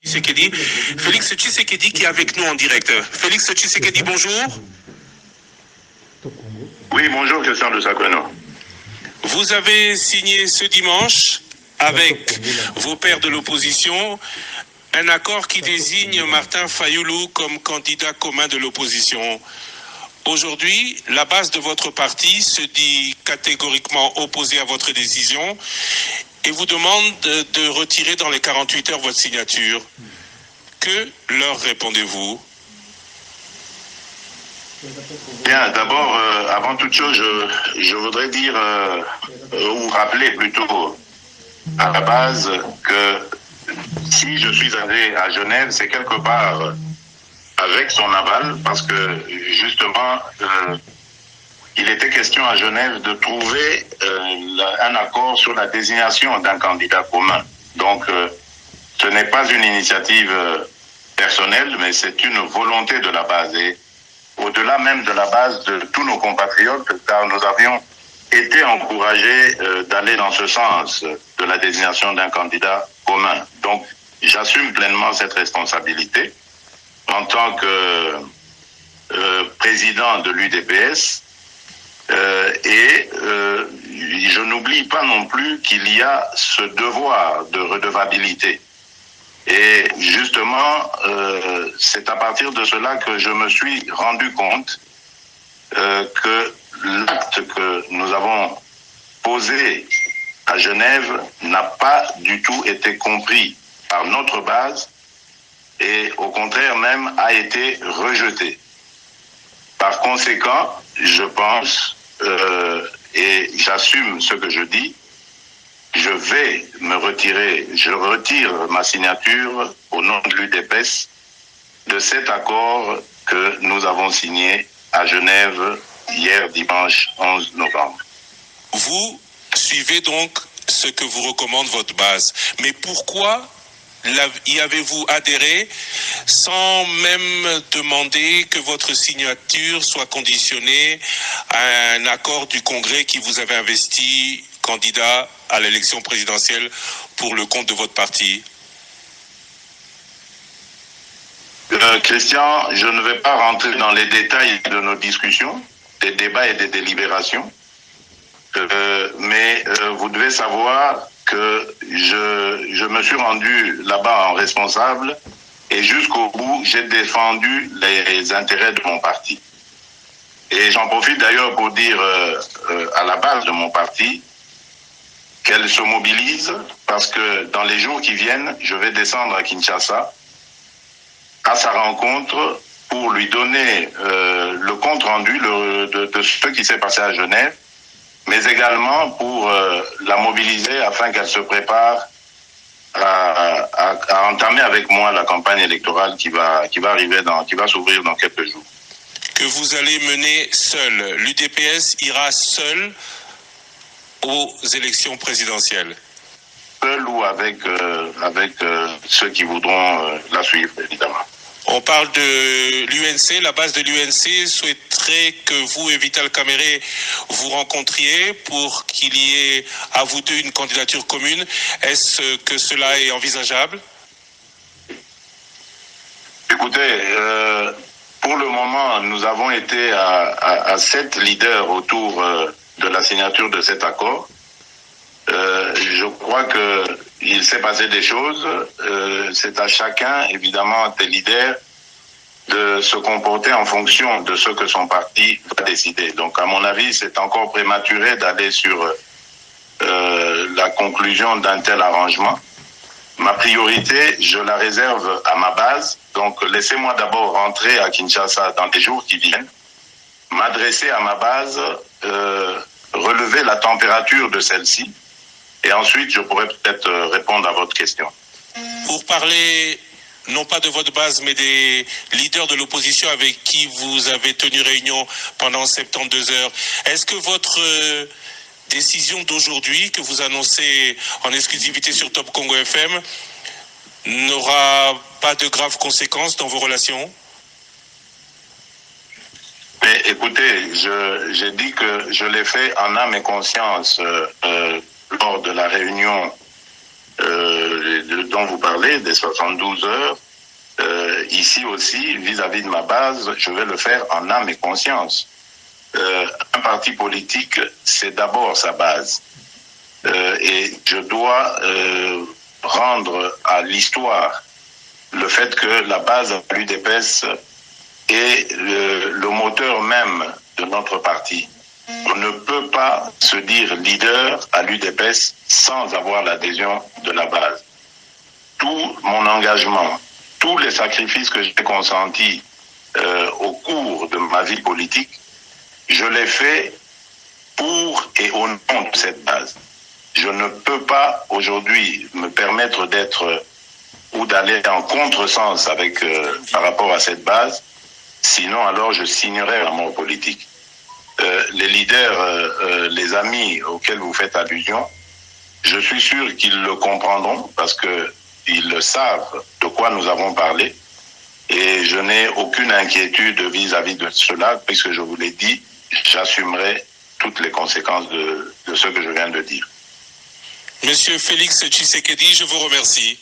Tshisekedi. Félix Tshisekedi qui est avec nous en direct. Félix Tshisekedi, bonjour. Oui, bonjour, Christian de Sacreno. Vous avez signé ce dimanche avec vos pairs de l'opposition un accord qui désigne Martin Fayulu comme candidat commun de l'opposition. Aujourd'hui, la base de votre parti se dit catégoriquement opposée à votre décision et vous demande de retirer dans les 48 heures votre signature. Que leur répondez-vous? Bien, d'abord, avant toute chose, je voudrais dire, ou rappeler plutôt à la base que si je suis allé à Genève, c'est quelque part avec son aval, parce que justement, il était question à Genève de trouver un accord sur la désignation d'un candidat commun. Donc, ce n'est pas une initiative personnelle, mais c'est une volonté de la base. Et au-delà même de la base de tous nos compatriotes, car nous avions été encouragés d'aller dans ce sens de la désignation d'un candidat commun. Donc, j'assume pleinement cette responsabilité en tant que président de l'UDPS et je n'oublie pas non plus qu'il y a ce devoir de redevabilité. Et justement, c'est à partir de cela que je me suis rendu compte que l'acte que nous avons posé à Genève n'a pas du tout été compris par notre base et au contraire même a été rejeté. Par conséquent, je pense, et j'assume ce que je dis, je vais me retirer, je retire ma signature au nom de l'UDPS de cet accord que nous avons signé à Genève hier dimanche 11 novembre. Vous suivez donc ce que vous recommande votre base. Mais pourquoi y avez-vous adhéré sans même demander que votre signature soit conditionnée à un accord du Congrès qui vous avait investi candidat à l'élection présidentielle pour le compte de votre parti? Christian, je ne vais pas rentrer dans les détails de nos discussions, des débats et des délibérations, mais vous devez savoir que je me suis rendu là-bas en responsable et jusqu'au bout, j'ai défendu les intérêts de mon parti. Et j'en profite d'ailleurs pour dire à la base de mon parti qu'elle se mobilise parce que dans les jours qui viennent, je vais descendre à Kinshasa à sa rencontre pour lui donner le compte rendu de ce qui s'est passé à Genève, mais également pour la mobiliser afin qu'elle se prépare à entamer avec moi la campagne électorale qui va arriver qui va s'ouvrir dans quelques jours. Que vous allez mener seul. L'UDPS ira seul aux élections présidentielles. Seul ou avec ceux qui voudront la suivre, évidemment. On parle de l'UNC, la base de l'UNC souhaiterait que vous et Vital Kamerhe vous rencontriez pour qu'il y ait à vous deux une candidature commune. Est-ce que cela est envisageable? Écoutez, pour le moment, nous avons été à 7 leaders autour de la signature de cet accord. Je crois qu'il s'est passé des choses. C'est à chacun, évidemment, des leaders, de se comporter en fonction de ce que son parti va décider. Donc, à mon avis, c'est encore prématuré d'aller sur la conclusion d'un tel arrangement. Ma priorité, je la réserve à ma base. Donc, laissez-moi d'abord rentrer à Kinshasa dans les jours qui viennent, m'adresser à ma base, relever la température de celle-ci, et ensuite, je pourrais peut-être répondre à votre question. Pour parler, non pas de votre base, mais des leaders de l'opposition avec qui vous avez tenu réunion pendant 72 heures, est-ce que votre décision d'aujourd'hui, que vous annoncez en exclusivité sur Top Congo FM, n'aura pas de graves conséquences dans vos relations? Mais écoutez, j'ai dit que je l'ai fait en âme et conscience lors de la réunion dont vous parlez, des 72 heures, ici aussi, vis-à-vis de ma base, je vais le faire en âme et conscience. Un parti politique, c'est d'abord sa base. Et je dois rendre à l'histoire le fait que la base de l'UDPS est le moteur même de notre parti. On ne peut pas se dire leader à l'UDPS sans avoir l'adhésion de la base. Tout mon engagement, tous les sacrifices que j'ai consentis au cours de ma vie politique, je l'ai fait pour et au nom de cette base. Je ne peux pas aujourd'hui me permettre d'être ou d'aller en contresens avec par rapport à cette base, sinon alors je signerai la mort politique. Les leaders, les amis auxquels vous faites allusion, je suis sûr qu'ils le comprendront parce qu'ils le savent de quoi nous avons parlé et je n'ai aucune inquiétude vis-à-vis de cela puisque je vous l'ai dit, j'assumerai toutes les conséquences de ce que je viens de dire. Monsieur Félix Tshisekedi, je vous remercie.